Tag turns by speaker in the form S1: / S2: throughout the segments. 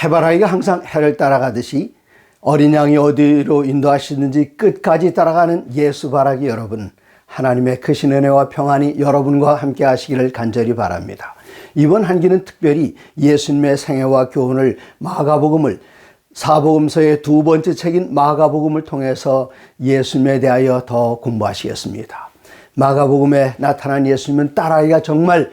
S1: 해바라기가 항상 해를 따라가듯이 어린 양이 어디로 인도하시는지 끝까지 따라가는 예수바라기 여러분, 하나님의 크신 은혜와 평안이 여러분과 함께 하시기를 간절히 바랍니다. 이번 한기는 특별히 예수님의 생애와 교훈을 마가복음을 사복음서의 두 번째 책인 마가복음을 통해서 예수님에 대하여 더 공부하시겠습니다. 마가복음에 나타난 예수님은 따라하기가 정말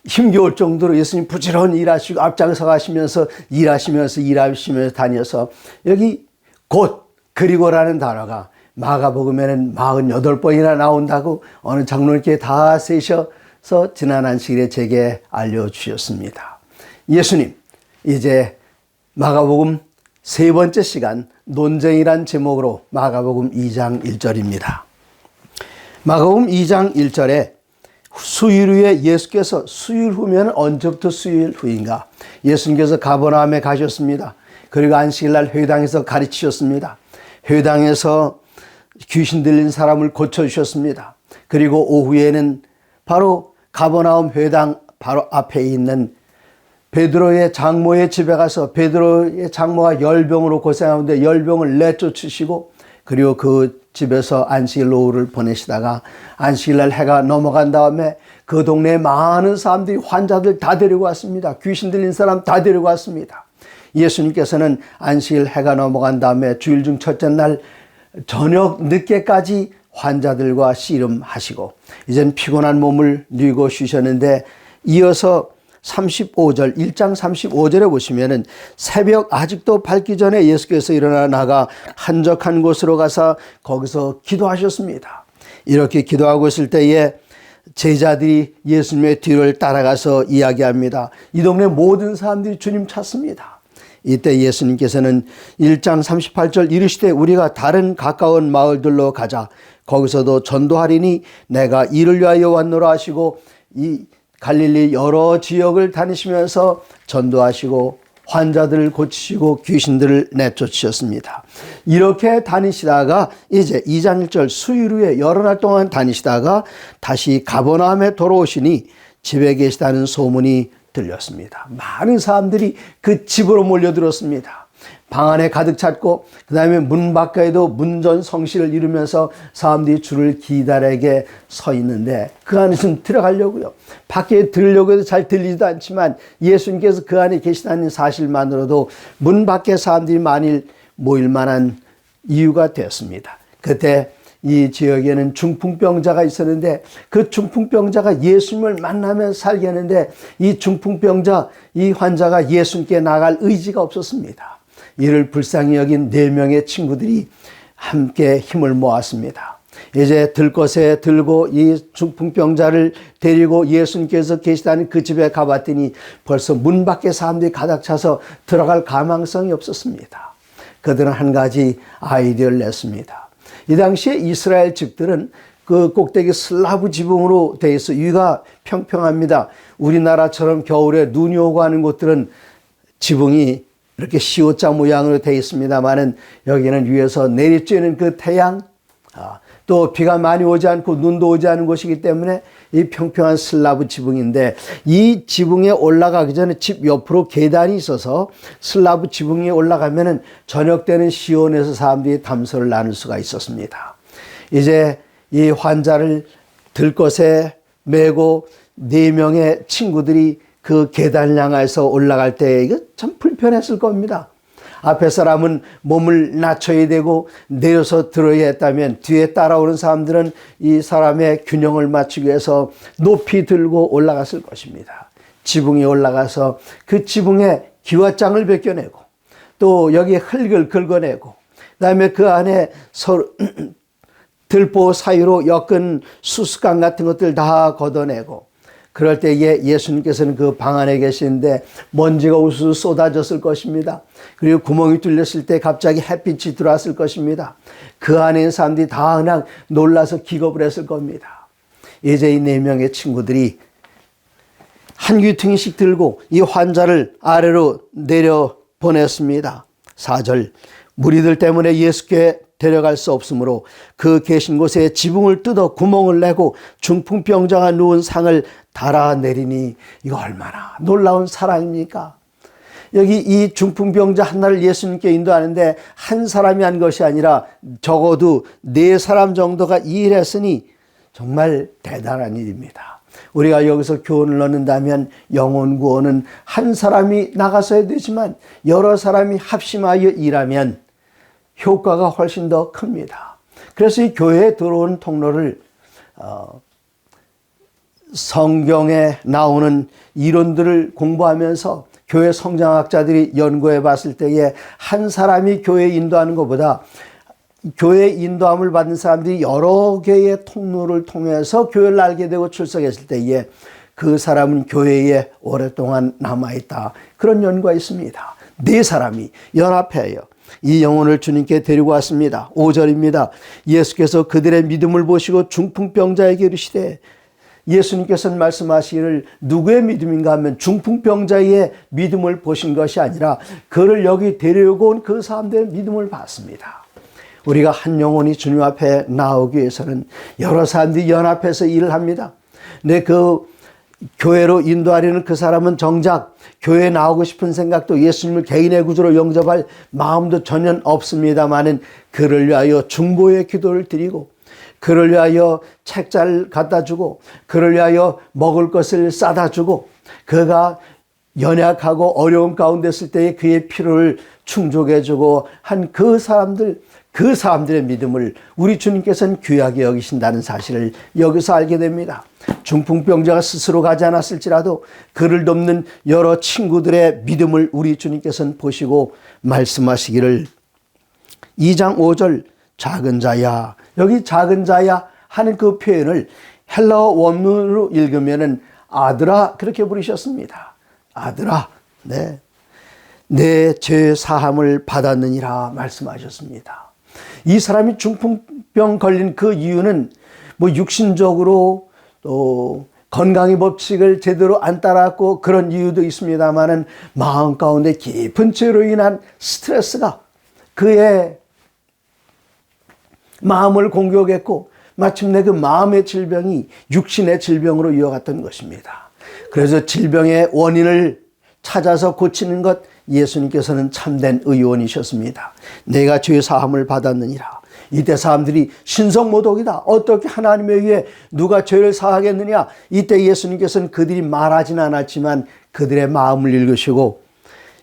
S1: 힘겨울 정도로 예수님 부지런히 일하시고 앞장서 가시면서 일하시면서 다녀서 여기 곧 그리고라는 단어가 마가복음에는 48번이나 나온다고 어느 장로님께 다 세셔서 지난 안식일에 제게 알려주셨습니다. 예수님, 이제 마가복음 세 번째 시간 논쟁이란 제목으로 마가복음 2장 1절입니다. 마가복음 2장 1절에 수일 후에 예수께서 수일 후면 언제부터 수일 후인가? 예수님께서 가버나움에 가셨습니다. 그리고 안식일날 회당에서 가르치셨습니다. 회당에서 귀신 들린 사람을 고쳐주셨습니다. 그리고 오후에는 바로 가버나움 회당 바로 앞에 있는 베드로의 장모의 집에 가서 베드로의 장모가 열병으로 고생하는데 열병을 내쫓으시고 그리고 그 집에서 안식일 오후를 보내시다가 안식일날 해가 넘어간 다음에 그 동네에 많은 사람들이 환자들 다 데리고 왔습니다. 귀신 들린 사람 다 데리고 왔습니다. 예수님께서는 안식일 해가 넘어간 다음에 주일 중 첫째 날 저녁 늦게까지 환자들과 씨름하시고 이젠 피곤한 몸을 누이고 쉬셨는데 이어서 35절, 1장 35절에 보시면은 새벽 아직도 밝기 전에 예수께서 일어나 나가 한적한 곳으로 가서 거기서 기도하셨습니다. 이렇게 기도하고 있을 때에 제자들이 예수님의 뒤를 따라가서 이야기합니다. 이 동네 모든 사람들이 주님 찾습니다. 이때 예수님께서는 1장 38절 이르시되 우리가 다른 가까운 마을들로 가자. 거기서도 전도하리니 내가 이를 위하여 왔노라 하시고 이 갈릴리 여러 지역을 다니시면서 전도하시고 환자들을 고치시고 귀신들을 내쫓으셨습니다. 이렇게 다니시다가 이제 2장 1절 수일 후에 여러 날 동안 다니시다가 다시 가버나움에 돌아오시니 집에 계시다는 소문이 들렸습니다. 많은 사람들이 그 집으로 몰려들었습니다. 방 안에 가득 찼고 그 다음에 문 밖에도 문전성시를 이루면서 사람들이 줄을 기다리게 서 있는데 그 안에 좀 들어가려고요. 밖에 들으려고 해도 잘 들리지도 않지만 예수님께서 그 안에 계시다는 사실만으로도 문 밖에 사람들이 많이 모일 만한 이유가 되었습니다. 그때 이 지역에는 중풍병자가 있었는데 그 중풍병자가 예수님을 만나면 살겠는데 이 중풍병자, 이 환자가 예수님께 나갈 의지가 없었습니다. 이를 불쌍히 여긴 4명의 친구들이 함께 힘을 모았습니다. 이제 들것에 들고 이 중풍병자를 데리고 예수님께서 계시다는 그 집에 가봤더니 벌써 문 밖에 사람들이 가득 차서 들어갈 가망성이 없었습니다. 그들은 한 가지 아이디어를 냈습니다. 이 당시에 이스라엘 집들은 그 꼭대기 슬라브 지붕으로 되어 있어 위가 평평합니다. 우리나라처럼 겨울에 눈이 오고 하는 곳들은 지붕이 이렇게 시옷자 모양으로 되어 있습니다만은 여기는 위에서 내리쬐는 그 태양, 또 비가 많이 오지 않고 눈도 오지 않은 곳이기 때문에 이 평평한 슬라브 지붕인데 이 지붕에 올라가기 전에 집 옆으로 계단이 있어서 슬라브 지붕에 올라가면은 저녁 때는 시원해서 사람들이 담소를 나눌 수가 있었습니다. 이제 이 환자를 들것에 메고 4명의 친구들이 그 계단을 향해서 올라갈 때 이거 참 불편했을 겁니다. 앞에 사람은 몸을 낮춰야 되고 내려서 들어야 했다면 뒤에 따라오는 사람들은 이 사람의 균형을 맞추기 위해서 높이 들고 올라갔을 것입니다. 지붕에 올라가서 그 지붕에 기와장을 벗겨내고 또 여기 흙을 긁어내고 그다음에 그 안에 들보 사이로 엮은 수수깡 같은 것들 다 걷어내고 그럴 때에 예수님께서는 그 방 안에 계시는데 먼지가 우수수 쏟아졌을 것입니다. 그리고 구멍이 뚫렸을 때 갑자기 햇빛이 들어왔을 것입니다. 그 안에 있는 사람들이 다 그냥 놀라서 기겁을 했을 겁니다. 이제 이 4명의 친구들이 한 귀퉁이씩 들고 이 환자를 아래로 내려 보냈습니다. 4절 무리들 때문에 예수께 데려갈 수 없으므로 그 계신 곳에 지붕을 뜯어 구멍을 내고 중풍병자가 누운 상을 달아내리니 이거 얼마나 놀라운 사랑입니까? 여기 이 중풍병자 하나를 예수님께 인도하는데 한 사람이 한 것이 아니라 적어도 4사람 정도가 이 일했으니 정말 대단한 일입니다. 우리가 여기서 교훈을 얻는다면 영혼 구원은 한 사람이 나가서야 되지만 여러 사람이 합심하여 일하면 효과가 훨씬 더 큽니다. 그래서 이 교회에 들어온 통로를 성경에 나오는 이론들을 공부하면서 교회 성장학자들이 연구해 봤을 때에 한 사람이 교회 인도하는 것보다 교회 인도함을 받은 사람들이 여러 개의 통로를 통해서 교회를 알게 되고 출석했을 때에 그 사람은 교회에 오랫동안 남아있다. 그런 연구가 있습니다. 4사람이 연합해요. 이 영혼을 주님께 데리고 왔습니다. 5절입니다. 예수께서 그들의 믿음을 보시고 중풍병자에게 이르시되, 예수님께서는 말씀하시기를 누구의 믿음인가 하면 중풍병자의 믿음을 보신 것이 아니라 그를 여기 데려오고 온 그 사람들의 믿음을 봤습니다. 우리가 한 영혼이 주님 앞에 나오기 위해서는 여러 사람들이 연합해서 일을 합니다. 근데 그 교회로 인도하려는 그 사람은 정작 교회에 나오고 싶은 생각도 예수님을 개인의 구주로 영접할 마음도 전혀 없습니다마는 그를 위하여 중보의 기도를 드리고 그를 위하여 책자를 갖다 주고 그를 위하여 먹을 것을 싸다 주고 그가 연약하고 어려운 가운데 있을 때에 그의 필요를 충족해 주고 한 그 사람들의 믿음을 우리 주님께서는 귀하게 여기신다는 사실을 여기서 알게 됩니다. 중풍병자가 스스로 가지 않았을지라도 그를 돕는 여러 친구들의 믿음을 우리 주님께서는 보시고 말씀하시기를 2장 5절 작은 자야, 여기 작은 자야 하는 그 표현을 헬라어 원문으로 읽으면은 아들아 그렇게 부르셨습니다. 아들아, 네, 내 죄 사함을 받았느니라 말씀하셨습니다. 이 사람이 중풍병 걸린 그 이유는 뭐 육신적으로 또 건강의 법칙을 제대로 안 따랐고 그런 이유도 있습니다만은 마음 가운데 깊은 죄로 인한 스트레스가 그의 마음을 공격했고 마침내 그 마음의 질병이 육신의 질병으로 이어갔던 것입니다. 그래서 질병의 원인을 찾아서 고치는 것, 예수님께서는 참된 의원이셨습니다. 내가 죄 사함을 받았느니라. 이때 사람들이 신성모독이다. 어떻게 하나님에 의해 누가 죄를 사하겠느냐. 이때 예수님께서는 그들이 말하진 않았지만 그들의 마음을 읽으시고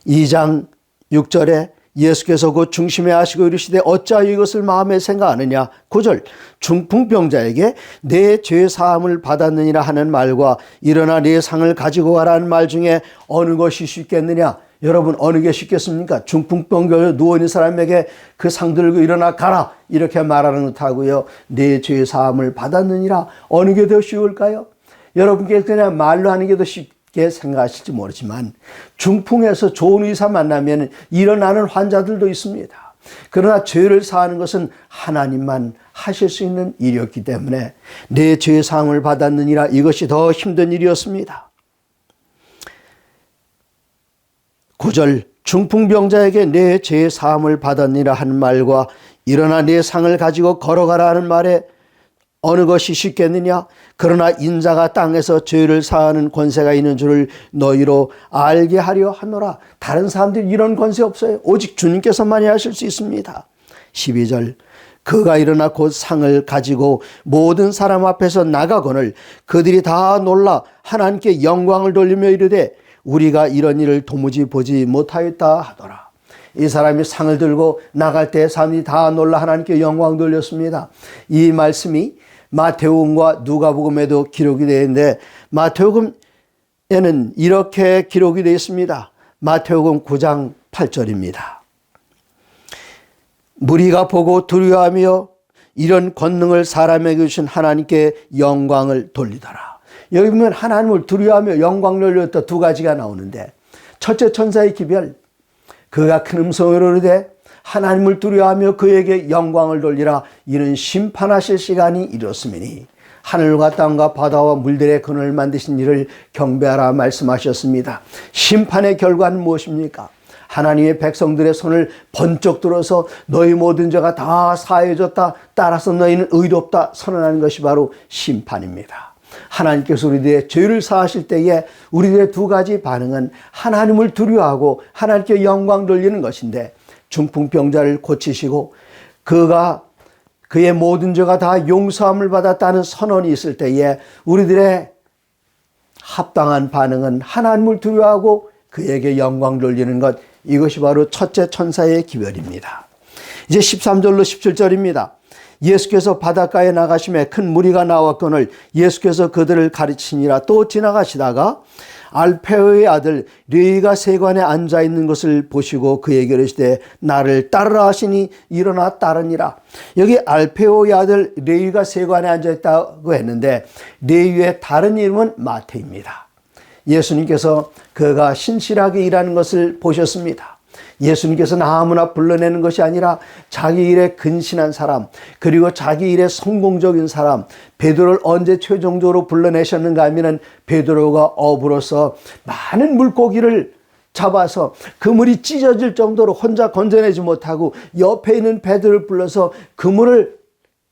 S1: 2장 6절에 예수께서 그 중심에 하시고 이르시되 어찌하여 이것을 마음에 생각하느냐. 9절 중풍병자에게 내 죄 사함을 받았느니라 하는 말과 일어나 내 상을 가지고 가라는 말 중에 어느 것이 쉽겠느냐. 여러분 어느 게 쉽겠습니까? 중풍병자에 누워있는 사람에게 그 상 들고 일어나 가라 이렇게 말하는 것하고요 내 죄 사함을 받았느니라 어느 게 더 쉬울까요? 여러분께 그냥 말로 하는 게 더 쉽게 생각하실지 모르지만 중풍에서 좋은 의사 만나면 일어나는 환자들도 있습니다. 그러나 죄를 사하는 것은 하나님만 하실 수 있는 일이었기 때문에 내 죄 사함을 받았느니라 이것이 더 힘든 일이었습니다. 9절 중풍병자에게 내 죄 사함을 받았니라 하는 말과 일어나 내 상을 가지고 걸어가라 하는 말에 어느 것이 쉽겠느냐. 그러나 인자가 땅에서 죄를 사하는 권세가 있는 줄을 너희로 알게 하려 하노라. 다른 사람들이 이런 권세 없어요. 오직 주님께서만이 하실 수 있습니다. 12절 그가 일어나 곧 상을 가지고 모든 사람 앞에서 나가거늘 그들이 다 놀라 하나님께 영광을 돌리며 이르되 우리가 이런 일을 도무지 보지 못하였다 하더라. 이 사람이 상을 들고 나갈 때 사람들이 다 놀라 하나님께 영광 돌렸습니다. 이 말씀이 마태복음과 누가복음에도 기록이 되어 있는데 마태복음에는 이렇게 기록이 되어 있습니다. 마태복음 9장 8절입니다. 무리가 보고 두려워하며 이런 권능을 사람에게 주신 하나님께 영광을 돌리더라. 여기 보면 하나님을 두려워하며 영광 돌렸다 두 가지가 나오는데 첫째 천사의 기별 그가 큰 음성으로 이르되 하나님을 두려워하며 그에게 영광을 돌리라 이는 심판하실 시간이 이렇으니 하늘과 땅과 바다와 물들의 근원을 만드신 이를 경배하라 말씀하셨습니다. 심판의 결과는 무엇입니까? 하나님의 백성들의 손을 번쩍 들어서 너희 모든 죄가 다 사해졌다 따라서 너희는 의롭다 선언하는 것이 바로 심판입니다. 하나님께서 우리들의 죄를 사하실 때에 우리들의 두 가지 반응은 하나님을 두려워하고 하나님께 영광 돌리는 것인데, 중풍병자를 고치시고 그의 모든 죄가 다 용서함을 받았다는 선언이 있을 때에 우리들의 합당한 반응은 하나님을 두려워하고 그에게 영광 돌리는 것, 이것이 바로 첫째 천사의 기별입니다. 이제 13절로 17절입니다. 예수께서 바닷가에 나가심에 큰 무리가 나왔거늘 예수께서 그들을 가르치니라. 또 지나가시다가 알페오의 아들 레위가 세관에 앉아 있는 것을 보시고 그에게 이르시되 나를 따르라 하시니 일어나 따르니라. 여기 알페오의 아들 레위가 세관에 앉아 있다고 했는데 레위의 다른 이름은 마태입니다. 예수님께서 그가 신실하게 일하는 것을 보셨습니다. 예수님께서는 아무나 불러내는 것이 아니라 자기 일에 근신한 사람, 그리고 자기 일에 성공적인 사람, 베드로를 언제 최종적으로 불러내셨는가 하면 베드로가 어부로서 많은 물고기를 잡아서 그물이 찢어질 정도로 혼자 건져내지 못하고 옆에 있는 베드로를 불러서 그물을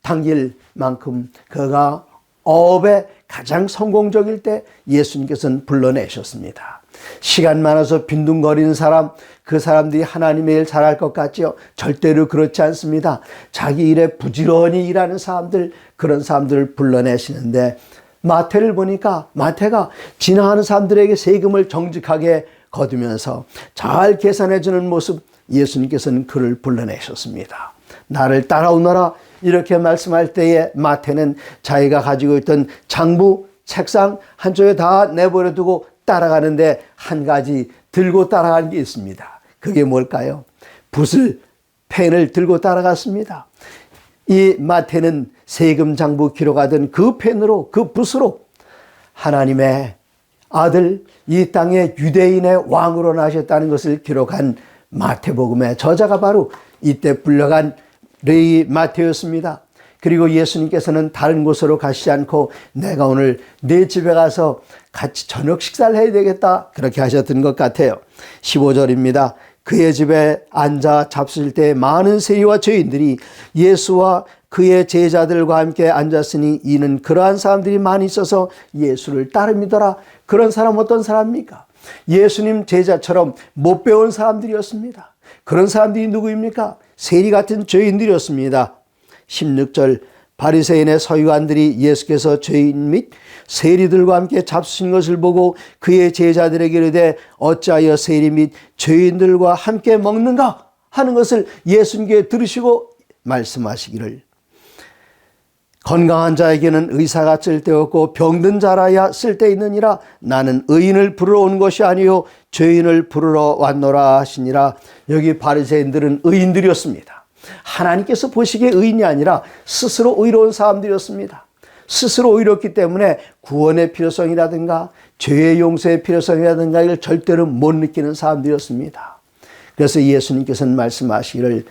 S1: 당길 만큼 그가 어업에 가장 성공적일 때 예수님께서는 불러내셨습니다. 시간 많아서 빈둥거리는 사람, 그 사람들이 하나님의 일 잘할 것 같지요? 절대로 그렇지 않습니다. 자기 일에 부지런히 일하는 사람들, 그런 사람들을 불러내시는데, 마태를 보니까 마태가 지나가는 사람들에게 세금을 정직하게 거두면서 잘 계산해 주는 모습, 예수님께서는 그를 불러내셨습니다. 나를 따라오너라 이렇게 말씀할 때에 마태는 자기가 가지고 있던 장부, 책상 한쪽에 다 내버려 두고 따라가는데 한 가지 들고 따라가는 게 있습니다. 그게 뭘까요? 붓을, 펜을 들고 따라갔습니다. 이 마태는 세금 장부 기록하던 그 펜으로, 그 붓으로 하나님의 아들, 이 땅의 유대인의 왕으로 나셨다는 것을 기록한 마태복음의 저자가 바로 이때 불려간 레위 마태였습니다. 그리고 예수님께서는 다른 곳으로 가시지 않고 내가 오늘 내 집에 가서 같이 저녁 식사를 해야 되겠다, 그렇게 하셨던 것 같아요. 15절입니다. 그의 집에 앉아 잡수실 때 많은 세리와 죄인들이 예수와 그의 제자들과 함께 앉았으니 이는 그러한 사람들이 많이 있어서 예수를 따름이더라. 그런 사람 어떤 사람입니까? 예수님 제자처럼 못 배운 사람들이었습니다. 그런 사람들이 누구입니까? 세리 같은 죄인들이었습니다. 16절 바리새인의 서기관들이 예수께서 죄인 및 세리들과 함께 잡수신 것을 보고 그의 제자들에게 이르되 어찌하여 세리 및 죄인들과 함께 먹는가 하는 것을 예수님께 들으시고 말씀하시기를, 건강한 자에게는 의사가 쓸데없고 병든 자라야 쓸데있느니라. 나는 의인을 부르러 온 것이 아니요 죄인을 부르러 왔노라 하시니라. 여기 바리새인들은 의인들이었습니다. 하나님께서 보시기에 의인이 아니라 스스로 의로운 사람들이었습니다. 스스로 의롭기 때문에 구원의 필요성이라든가 죄의 용서의 필요성이라든가 이걸 절대로 못 느끼는 사람들이었습니다. 그래서 예수님께서는 말씀하시기를,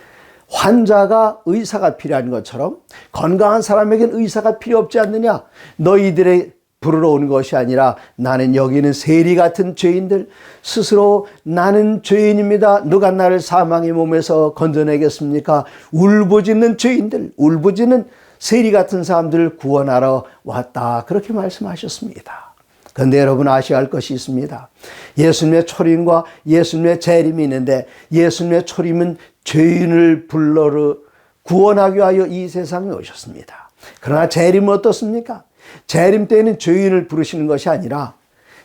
S1: 환자가 의사가 필요한 것처럼 건강한 사람에게는 의사가 필요 없지 않느냐. 너희들의 부르러 온 것이 아니라 나는 여기는 세리 같은 죄인들, 스스로 나는 죄인입니다, 누가 나를 사망의 몸에서 건져내겠습니까? 울부짖는 죄인들, 울부짖는 세리 같은 사람들을 구원하러 왔다, 그렇게 말씀하셨습니다. 그런데 여러분 아셔야 할 것이 있습니다. 예수님의 초림과 예수님의 재림이 있는데, 예수님의 초림은 죄인을 불러 구원하기 위하여 이 세상에 오셨습니다. 그러나 재림은 어떻습니까? 재림 때에는 죄인을 부르시는 것이 아니라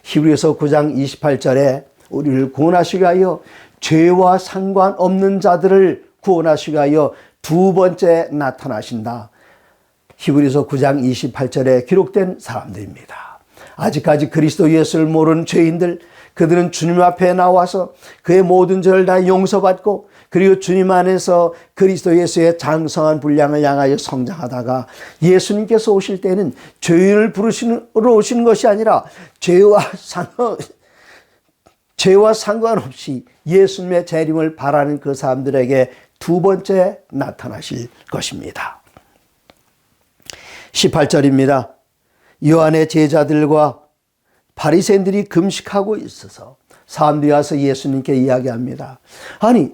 S1: 히브리서 9장 28절에 우리를 구원하시기 위하여 죄와 상관없는 자들을 구원하시기 위하여 두 번째 나타나신다. 히브리서 9장 28절에 기록된 사람들입니다. 아직까지 그리스도 예수를 모르는 죄인들, 그들은 주님 앞에 나와서 그의 모든 죄를 다 용서받고 그리고 주님 안에서 그리스도 예수의 장성한 분량을 향하여 성장하다가 예수님께서 오실 때는 죄인을 부르시러 오시는 것이 아니라 죄와 상관없이 예수님의 재림을 바라는 그 사람들에게 두 번째 나타나실 것입니다. 18절입니다. 요한의 제자들과 바리새인들이 금식하고 있어서 사람들이 와서 예수님께 이야기합니다. 아니,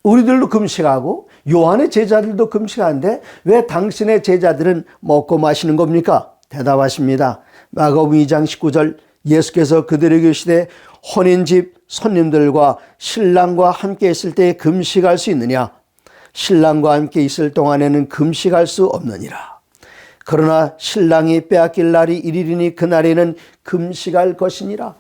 S1: 우리들도 금식하고 요한의 제자들도 금식하는데 왜 당신의 제자들은 먹고 마시는 겁니까? 대답하십니다. 마가복음 2장 19절 예수께서 그들에게 이르시되 혼인집 손님들과 신랑과 함께 있을 때 금식할 수 있느냐? 신랑과 함께 있을 동안에는 금식할 수 없느니라. 그러나 신랑이 빼앗길 날이 이르리니 그날에는 금식할 것이니라.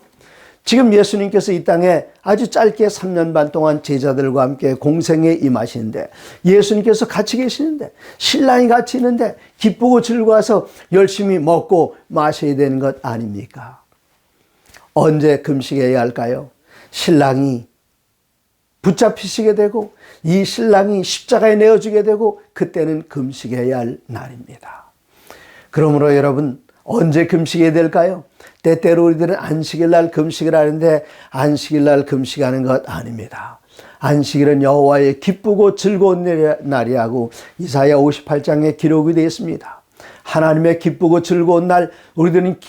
S1: 지금 예수님께서 이 땅에 아주 짧게 3년 반 동안 제자들과 함께 공생에 임하시는데 예수님께서 같이 계시는데 신랑이 같이 있는데 기쁘고 즐거워서 열심히 먹고 마셔야 되는 것 아닙니까? 언제 금식해야 할까요? 신랑이 붙잡히시게 되고 이 신랑이 십자가에 내어주게 되고 그때는 금식해야 할 날입니다. 그러므로 여러분 언제 금식해야 될까요? 때때로 우리들은 안식일 날 금식을 하는데 안식일 날 금식하는 것 아닙니다. 안식일은 여호와의 기쁘고 즐거운 날이라고 이사야 58장에 기록이 되어 있습니다. 하나님의 기쁘고 즐거운 날, 우리들은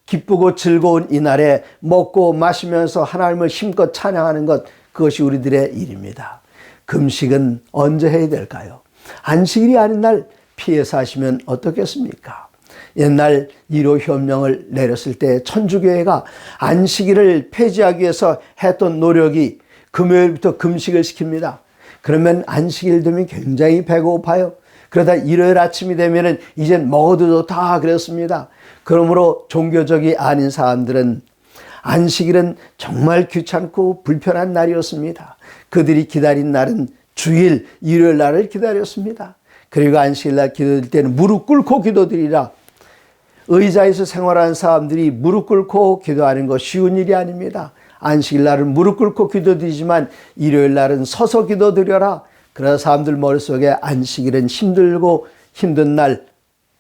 S1: 기쁘고 즐거운 이 날에 먹고 마시면서 하나님을 힘껏 찬양하는 것, 그것이 우리들의 일입니다. 금식은 언제 해야 될까요? 안식일이 아닌 날 피해서 하시면 어떻겠습니까? 옛날 1호 협령을 내렸을 때 천주교회가 안식일을 폐지하기 위해서 했던 노력이 금요일부터 금식을 시킵니다. 그러면 안식일 되면 굉장히 배고파요. 그러다 일요일 아침이 되면은 이젠 먹어도 좋다 그랬습니다. 그러므로 종교적이 아닌 사람들은 안식일은 정말 귀찮고 불편한 날이었습니다. 그들이 기다린 날은 주일, 일요일 날을 기다렸습니다. 그리고 안식일 날 기도드릴 때는 무릎 꿇고 기도드리라. 의자에서 생활하는 사람들이 무릎 꿇고 기도하는 것 쉬운 일이 아닙니다. 안식일 날은 무릎 꿇고 기도드리지만 일요일 날은 서서 기도드려라. 그러나 사람들 머릿속에 안식일은 힘들고 힘든 날,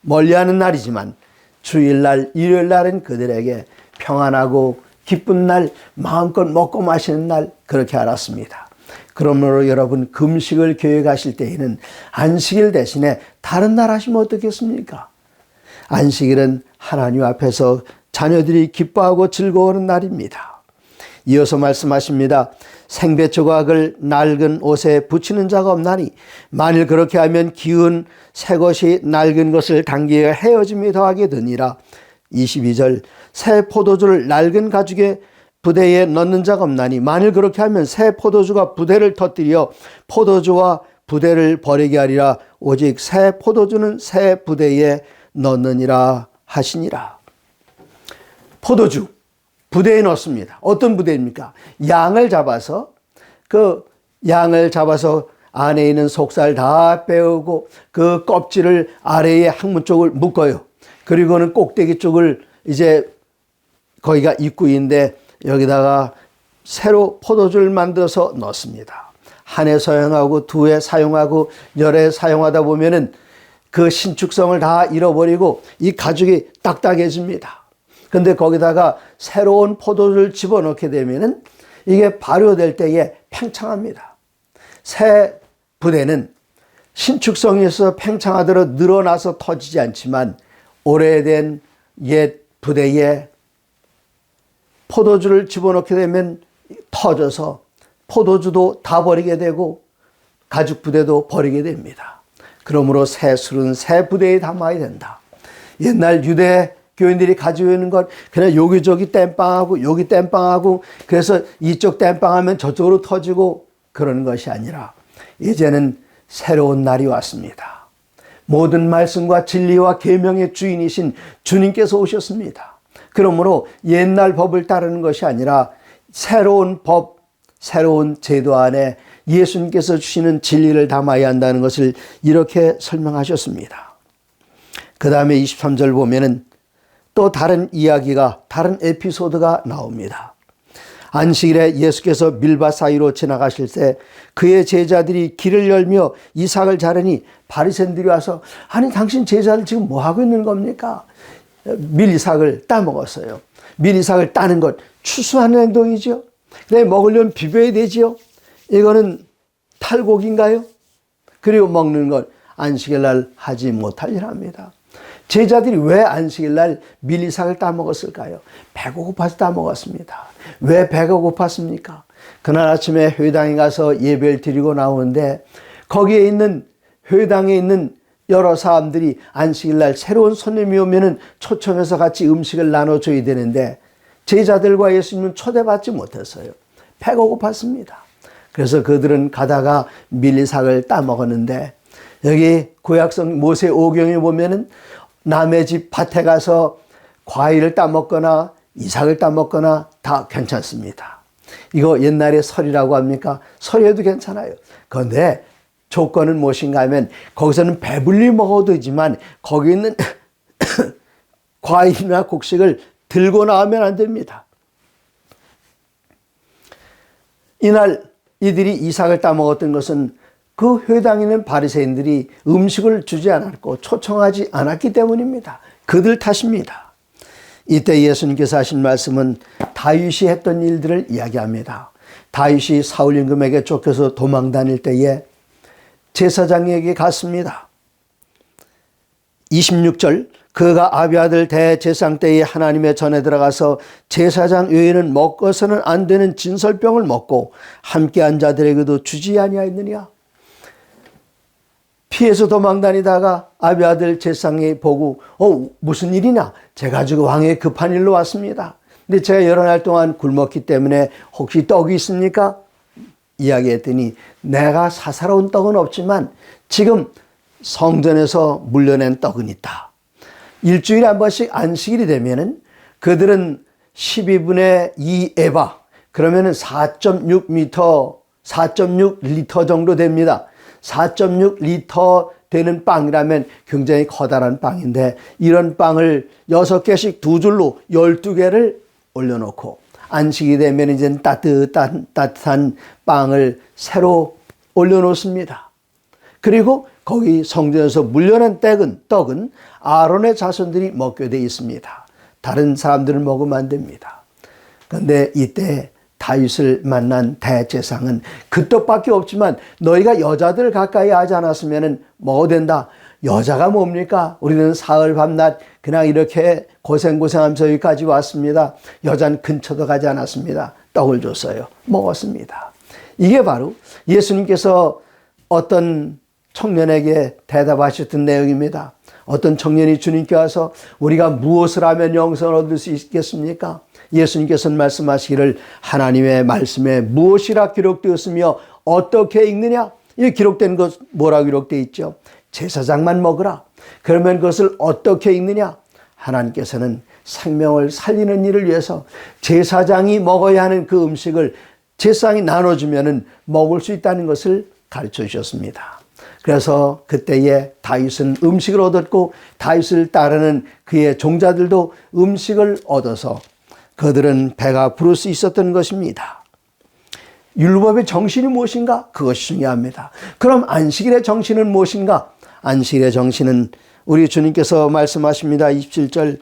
S1: 멀리하는 날이지만 주일날, 일요일날은 그들에게 평안하고 기쁜 날, 마음껏 먹고 마시는 날, 그렇게 알았습니다. 그러므로 여러분 금식을 계획하실 때에는 안식일 대신에 다른 날 하시면 어떻겠습니까? 안식일은 하나님 앞에서 자녀들이 기뻐하고 즐거워하는 날입니다. 이어서 말씀하십니다. 생배 조각을 낡은 옷에 붙이는 자가 없나니 만일 그렇게 하면 기운 새 것이 낡은 것을 당기어 헤어짐이 더하게 되니라. 22절 새 포도주를 낡은 가죽의 부대에 넣는 자가 없나니 만일 그렇게 하면 새 포도주가 부대를 터뜨려 포도주와 부대를 버리게 하리라. 오직 새 포도주는 새 부대에 넣느니라 하시니라. 포도주 부대에 넣습니다. 어떤 부대입니까? 양을 잡아서 안에 있는 속살 다 빼오고 그 껍질을 아래에 항문 쪽을 묶어요. 그리고는 꼭대기 쪽을 이제 거기가 입구인데 여기다가 새로 포도주를 만들어서 넣습니다. 한 해 사용하고 두 해 사용하고 여러 해 사용하다 보면은 그 신축성을 다 잃어버리고 이 가죽이 딱딱해집니다. 근데 거기다가 새로운 포도주를 집어넣게 되면은 이게 발효될 때에 팽창합니다. 새 부대는 신축성이 있어서 팽창하도록 늘어나서 터지지 않지만 오래된 옛 부대에 포도주를 집어넣게 되면 터져서 포도주도 다 버리게 되고 가죽 부대도 버리게 됩니다. 그러므로 새 술은 새 부대에 담아야 된다. 옛날 유대 교인들이 가지고 있는 것 그냥 여기저기 땜빵하고 여기 땜빵하고 그래서 이쪽 땜빵하면 저쪽으로 터지고 그러는 것이 아니라 이제는 새로운 날이 왔습니다. 모든 말씀과 진리와 계명의 주인이신 주님께서 오셨습니다. 그러므로 옛날 법을 따르는 것이 아니라 새로운 법, 새로운 제도 안에 예수님께서 주시는 진리를 담아야 한다는 것을 이렇게 설명하셨습니다. 그 다음에 23절 보면은 또 다른 이야기가, 다른 에피소드가 나옵니다. 안식일에 예수께서 밀밭 사이로 지나가실 때 그의 제자들이 길을 열며 이삭을 자르니 바리새인들이 와서 아니 당신 제자들 지금 뭐 하고 있는 겁니까? 밀이삭을 따먹었어요. 밀이삭을 따는 것 추수하는 행동이죠. 근데 먹으려면 비벼야 되지요. 이거는 탈곡인가요? 그리고 먹는 것 안식일 날 하지 못할 일합니다. 제자들이 왜 안식일 날 밀이삭을 따먹었을까요? 배가 고파서 따먹었습니다. 왜 배가 고팠습니까? 그날 아침에 회당에 가서 예배를 드리고 나오는데 거기에 있는 회당에 있는 여러 사람들이 안식일날 새로운 손님이 오면은 초청해서 같이 음식을 나눠줘야 되는데 제자들과 예수님은 초대받지 못했어요. 배가 고팠습니다. 그래서 그들은 가다가 밀리삭을 따먹었는데 여기 구약성 모세 오경에 보면은 남의 집 밭에 가서 과일을 따먹거나 이삭을 따먹거나 다 괜찮습니다. 이거 옛날에 설이라고 합니까? 설에도 괜찮아요. 그런데 조건은 무엇인가 하면 거기서는 배불리 먹어도 되지만 거기 있는 과일이나 곡식을 들고 나오면 안 됩니다. 이날 이들이 이삭을 따먹었던 것은 그 회당에 있는 바리새인들이 음식을 주지 않았고 초청하지 않았기 때문입니다. 그들 탓입니다. 이때 예수님께서 하신 말씀은 다윗이 했던 일들을 이야기합니다. 다윗이 사울 임금에게 쫓겨서 도망 다닐 때에 제사장에게 갔습니다. 26절 그가 아비아들 대제사장 때에 하나님의 전에 들어가서 제사장 외에는 먹어서는 안 되는 진설병을 먹고 함께한 자들에게도 주지 아니하였느냐. 피해서 도망다니다가 아비아들 제사장이 보고 무슨 일이냐. 제가 지금 왕에 급한 일로 왔습니다. 근데 제가 여러 날 동안 굶었기 때문에 혹시 떡이 있습니까? 이야기했더니 내가 사사로운 떡은 없지만 지금 성전에서 물려낸 떡은 있다. 일주일에 한 번씩 안식일이 되면은 그들은 12분의 2 에바 그러면은 4.6리터 정도 됩니다. 4.6리터 되는 빵이라면 굉장히 커다란 빵인데 이런 빵을 6개씩 두 줄로 12개를 올려놓고 안식이 되면 이제 따뜻한 빵을 새로 올려놓습니다. 그리고 거기 성전에서 물려낸 떡은 아론의 자손들이 먹게 되어 있습니다. 다른 사람들은 먹으면 안 됩니다. 그런데 이때 다윗을 만난 대제사장은 그 떡밖에 없지만 너희가 여자들 가까이 하지 않았으면 먹어도 된다. 여자가 뭡니까? 우리는 사흘 밤낮 그냥 이렇게 고생하면서 여기까지 왔습니다. 여자는 근처도 가지 않았습니다. 떡을 줬어요. 먹었습니다. 이게 바로 예수님께서 어떤 청년에게 대답하셨던 내용입니다. 어떤 청년이 주님께 와서 우리가 무엇을 하면 영생을 얻을 수 있겠습니까? 예수님께서는 말씀하시기를 하나님의 말씀에 무엇이라 기록되었으며 어떻게 읽느냐? 이 기록된 것 뭐라고 기록되어 있죠? 제사장만 먹으라. 그러면 그것을 어떻게 읽느냐? 하나님께서는 생명을 살리는 일을 위해서 제사장이 먹어야 하는 그 음식을 제사장이 나눠주면 먹을 수 있다는 것을 가르쳐 주셨습니다. 그래서 그때에 다윗은 음식을 얻었고 다윗을 따르는 그의 종자들도 음식을 얻어서 그들은 배가 부를 수 있었던 것입니다. 율법의 정신이 무엇인가? 그것이 중요합니다. 그럼 안식일의 정신은 무엇인가? 안식일의 정신은 우리 주님께서 말씀하십니다. 27절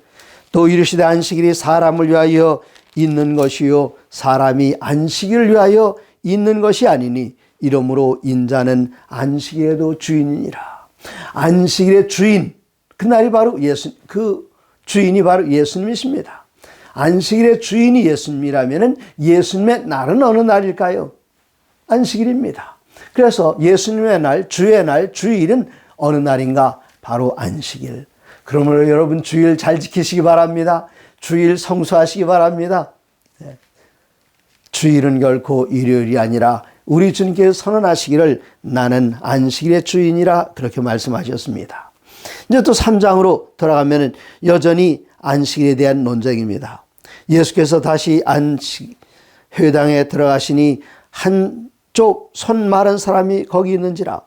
S1: 또 이르시되 안식일이 사람을 위하여 있는 것이요 사람이 안식일을 위하여 있는 것이 아니니 이러므로 인자는 안식일에도 주인이니라. 안식일의 주인 그날이 바로 그 주인이 바로 예수님이십니다. 안식일의 주인이 예수님이라면 예수님의 날은 어느 날일까요? 안식일입니다. 그래서 예수님의 날, 주의 날, 주일은 어느 날인가? 바로 안식일. 그러므로 여러분 주일 잘 지키시기 바랍니다. 주일 성수하시기 바랍니다. 주일은 결코 일요일이 아니라 우리 주님께서 선언하시기를 나는 안식일의 주인이라 그렇게 말씀하셨습니다. 이제 또 3장으로 돌아가면 여전히 안식일에 대한 논쟁입니다. 예수께서 다시 회당에 들어가시니 한쪽 손 마른 사람이 거기 있는지라.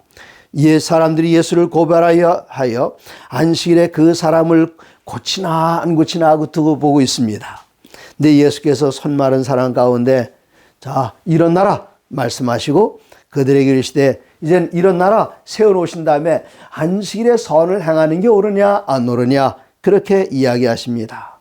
S1: 사람들이 예수를 고발하여 안식일에 그 사람을 고치나 안 고치나 하고 두고 보고 있습니다. 근데 예수께서 손 마른 사람 가운데 자 일어나라 말씀하시고 그들에게 이르시되 이젠 일어나라 세워놓으신 다음에 안식일에 선을 행하는 게 옳으냐 안 옳으냐 그렇게 이야기하십니다.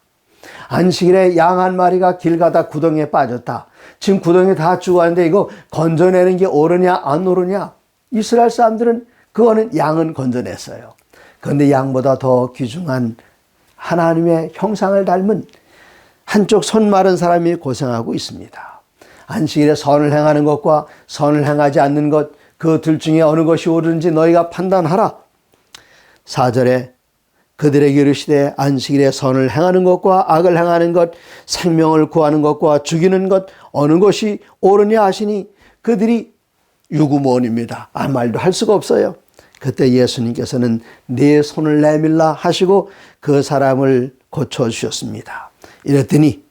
S1: 안식일에 양 한 마리가 길 가다 구덩이에 빠졌다. 지금 구덩이에 다 죽었는데 이거 건져내는 게 옳으냐 안 옳으냐. 이스라엘 사람들은 그거는 양은 건져냈어요. 그런데 양보다 더 귀중한 하나님의 형상을 닮은 한쪽 손 마른 사람이 고생하고 있습니다. 안식일에 선을 행하는 것과 선을 행하지 않는 것 그 둘 중에 어느 것이 옳은지 너희가 판단하라. 4절에 그들에게 이르시되 안식일에 선을 행하는 것과 악을 행하는 것, 생명을 구하는 것과 죽이는 것 어느 것이 옳으냐 하시니 그들이 유구무원입니다. 아무 말도 할 수가 없어요. 그때 예수님께서는 네 손을 내밀라 하시고 그 사람을 고쳐주셨습니다. 이랬더니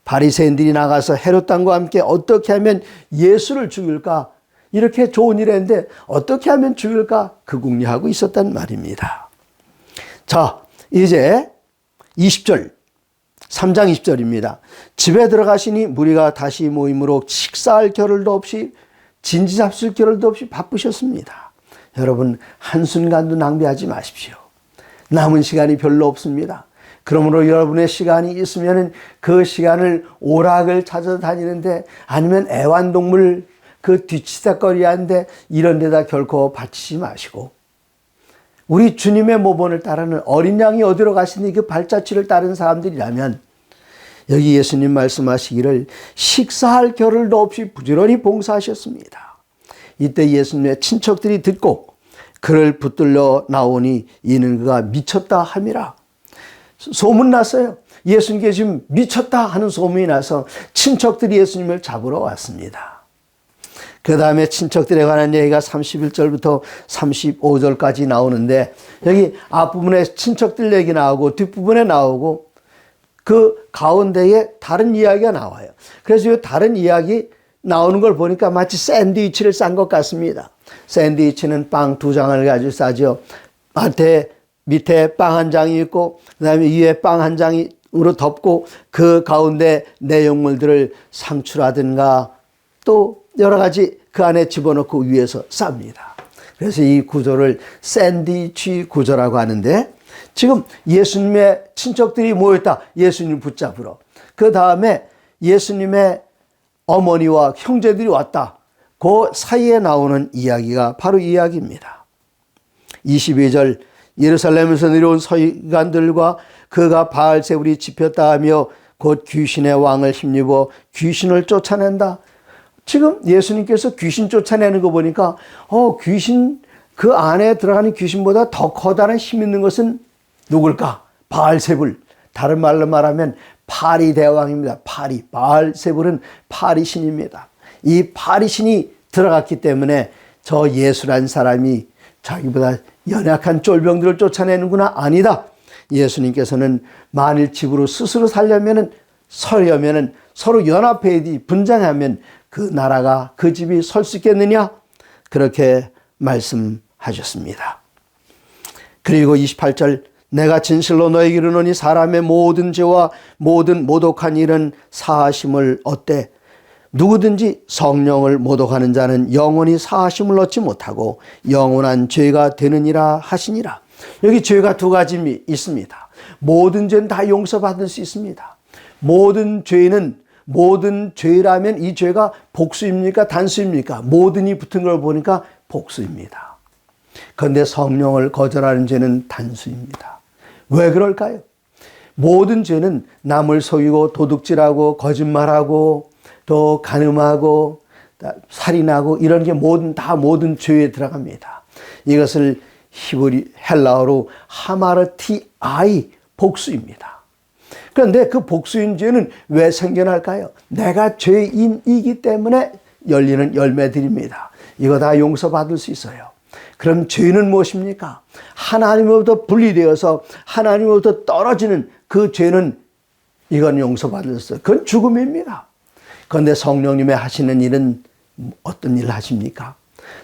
S1: 바리새인들이 나가서 헤롯 왕과 함께 어떻게 하면 예수를 죽일까, 이렇게 좋은 일 했는데 어떻게 하면 죽일까 그궁리하고 있었단 말입니다. 자, 이제 20절, 3장 20절입니다. 집에 들어가시니 무리가 다시 모임으로 식사할 겨를도 없이 진지 잡술 겨를도 없이 바쁘셨습니다. 여러분, 한순간도 낭비하지 마십시오. 남은 시간이 별로 없습니다. 그러므로 여러분의 시간이 있으면 그 시간을 오락을 찾아다니는데, 아니면 애완동물 그 뒤치다거리한데 이런 데다 결코 바치지 마시고, 우리 주님의 모본을 따르는 어린 양이 어디로 가시니 그 발자취를 따른 사람들이라면 여기 예수님 말씀하시기를 식사할 겨를도 없이 부지런히 봉사하셨습니다. 이때 예수님의 친척들이 듣고 그를 붙들러 나오니 이는 그가 미쳤다 함이라. 소문났어요. 예수님께 지금 미쳤다 하는 소문이 나서 친척들이 예수님을 잡으러 왔습니다. 그 다음에 친척들에 관한 얘기가 31절부터 35절까지 나오는데, 여기 앞부분에 친척들 얘기 나오고 뒷부분에 나오고 그 가운데에 다른 이야기가 나와요. 그래서 이 다른 이야기 나오는 걸 보니까 마치 샌드위치를 싼 것 같습니다. 샌드위치는 빵 2장을 가지고 싸죠. 밑에 빵 한 장이 있고 그 다음에 위에 빵 한 장으로 덮고 그 가운데 내용물들을 상추라든가 또 여러 가지 그 안에 집어넣고 위에서 쌉니다. 그래서 이 구조를 샌드위치 구조라고 하는데, 지금 예수님의 친척들이 모였다. 예수님 붙잡으러. 그 다음에 예수님의 어머니와 형제들이 왔다. 그 사이에 나오는 이야기가 바로 이 이야기입니다. 22절, 예루살렘에서 내려온 서기관들과 그가 바알세불이 집혔다 하며 곧 귀신의 왕을 힘입어 귀신을 쫓아낸다. 지금 예수님께서 귀신 쫓아내는 거 보니까 귀신, 그 안에 들어가는 귀신보다 더 커다란 힘 있는 것은 누굴까? 바알세불. 다른 말로 말하면 파리 대왕입니다. 바알세불은 파리 신입니다. 이 파리 신이 들어갔기 때문에 저 예수란 사람이 자기보다 연약한 쫄병들을 쫓아내는구나. 아니다. 예수님께서는 만일 집으로 스스로 서려면은 서로 연합해야지, 분장하면 그 나라가, 그 집이 설 수 있겠느냐? 그렇게 말씀하셨습니다. 그리고 28절, 내가 진실로 너에게 이르노니 사람의 모든 죄와 모든 모독한 일은 사하심을 얻되 누구든지 성령을 모독하는 자는 영원히 사하심을 얻지 못하고 영원한 죄가 되느니라 하시니라. 여기 죄가 두 가지 있습니다. 모든 죄는 다 용서받을 수 있습니다. 모든 죄라면 이 죄가 복수입니까? 단수입니까? 모든이 붙은 걸 보니까 복수입니다. 그런데 성령을 거절하는 죄는 단수입니다. 왜 그럴까요? 모든 죄는 남을 속이고 도둑질하고 거짓말하고 또 간음하고 살인하고 이런 게 모든 죄에 들어갑니다. 이것을 헬라어로 하마르티아이, 복수입니다. 그런데 그 복수인 죄는 왜 생겨날까요? 내가 죄인이기 때문에 열리는 열매들입니다. 이거 다 용서받을 수 있어요. 그럼 죄는 무엇입니까? 하나님으로부터 분리되어서 하나님으로부터 떨어지는 그 죄는, 이건 용서받을 수 없어요. 그건 죽음입니다. 그런데 성령님의 하시는 일은 어떤 일을 하십니까?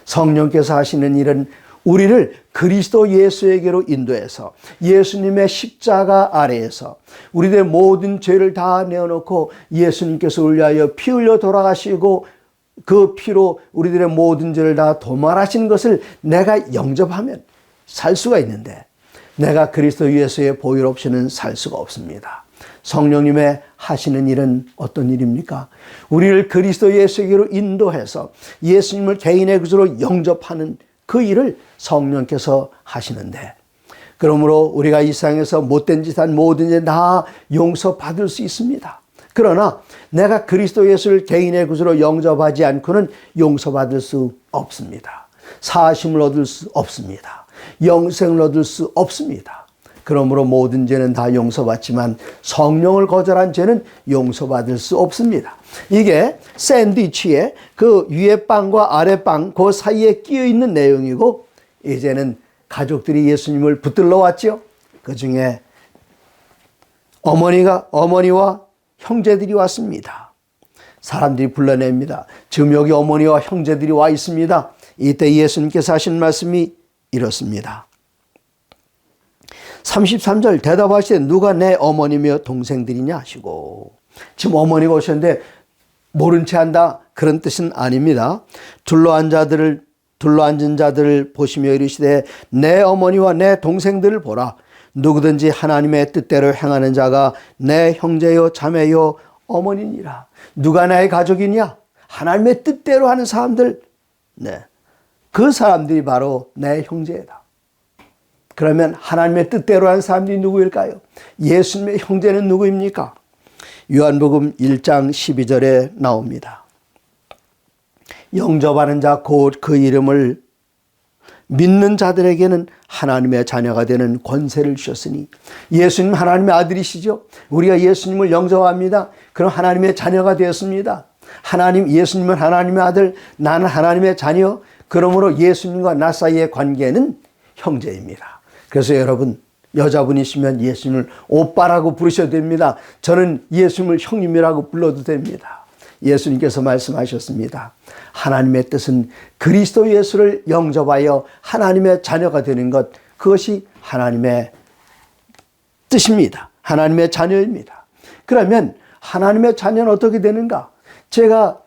S1: 성령께서 하시는 일은 우리를 그리스도 예수에게로 인도해서 예수님의 십자가 아래에서 우리들의 모든 죄를 다 내어놓고 예수님께서 우리 위하여 피 흘려 돌아가시고 그 피로 우리들의 모든 죄를 다 도말하신 것을 내가 영접하면 살 수가 있는데, 내가 그리스도 예수의 보혈 없이는 살 수가 없습니다. 성령님의 하시는 일은 어떤 일입니까? 우리를 그리스도 예수에게로 인도해서 예수님을 개인의 구주로 영접하는 그 일을 성령께서 하시는데, 그러므로 우리가 이 세상에서 못된 짓 한 모든 일 다 용서받을 수 있습니다. 그러나 내가 그리스도 예수를 개인의 구주로 영접하지 않고는 용서받을 수 없습니다. 사하심을 얻을 수 없습니다. 영생을 얻을 수 없습니다. 그러므로 모든 죄는 다 용서받지만 성령을 거절한 죄는 용서받을 수 없습니다. 이게 샌드위치에 그 위에 빵과 아래 빵 그 사이에 끼어 있는 내용이고, 이제는 가족들이 예수님을 붙들러 왔죠. 그 중에 어머니와 형제들이 왔습니다. 사람들이 불러냅니다. 지금 여기 어머니와 형제들이 와 있습니다. 이때 예수님께서 하신 말씀이 이렇습니다. 33절 대답하시되 누가 내 어머니며 동생들이냐 하시고, 지금 어머니가 오셨는데 모른 채 한다 그런 뜻은 아닙니다. 둘러앉은 자들을 보시며 이르시되 내 어머니와 내 동생들을 보라. 누구든지 하나님의 뜻대로 행하는 자가 내 형제요 자매요 어머니니라. 누가 나의 가족이냐? 하나님의 뜻대로 하는 사람들, 그 사람들이 바로 내 형제다. 그러면 하나님의 뜻대로 하는 사람들이 누구일까요? 예수님의 형제는 누구입니까? 요한복음 1장 12절에 나옵니다. 영접하는 자 곧 그 이름을 믿는 자들에게는 하나님의 자녀가 되는 권세를 주셨으니, 예수님 하나님의 아들이시죠. 우리가 예수님을 영접합니다. 그럼 하나님의 자녀가 되었습니다. 예수님은 하나님의 아들, 나는 하나님의 자녀. 그러므로 예수님과 나 사이의 관계는 형제입니다. 그래서 여러분, 여자분이시면 예수님을 오빠라고 부르셔도 됩니다. 저는 예수님을 형님이라고 불러도 됩니다. 예수님께서 말씀하셨습니다. 하나님의 뜻은 그리스도 예수를 영접하여 하나님의 자녀가 되는 것, 그것이 하나님의 뜻입니다. 하나님의 자녀입니다. 그러면 하나님의 자녀는 어떻게 되는가? 제가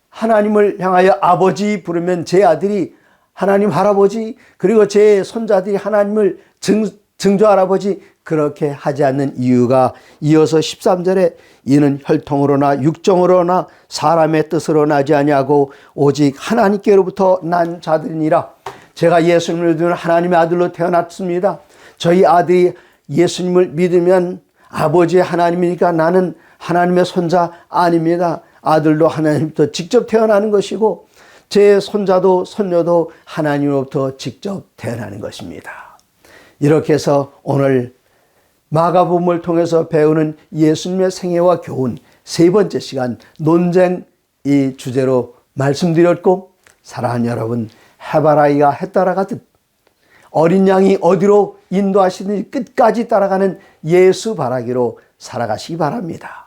S1: 하나님을 향하여 아버지 부르면 제 아들이 하나님 할아버지, 그리고 제 손자들이 하나님을 증조 할아버지, 그렇게 하지 않는 이유가 이어서 13절에 이는 혈통으로나 육정으로나 사람의 뜻으로 나지 아니하고 오직 하나님께로부터 난 자들이니라. 제가 예수님을 믿으면 하나님의 아들로 태어났습니다. 저희 아들이 예수님을 믿으면 아버지 하나님이니까 나는 하나님의 손자 아닙니다. 아들도 하나님부터 직접 태어나는 것이고 제 손자도 손녀도 하나님으로부터 직접 태어나는 것입니다. 이렇게 해서 오늘 마가복음을 통해서 배우는 예수님의 생애와 교훈 세 번째 시간 논쟁 이 주제로 말씀드렸고, 사랑하는 여러분, 해바라기가 해 따라가듯 어린 양이 어디로 인도하시든지 끝까지 따라가는 예수 바라기로 살아가시기 바랍니다.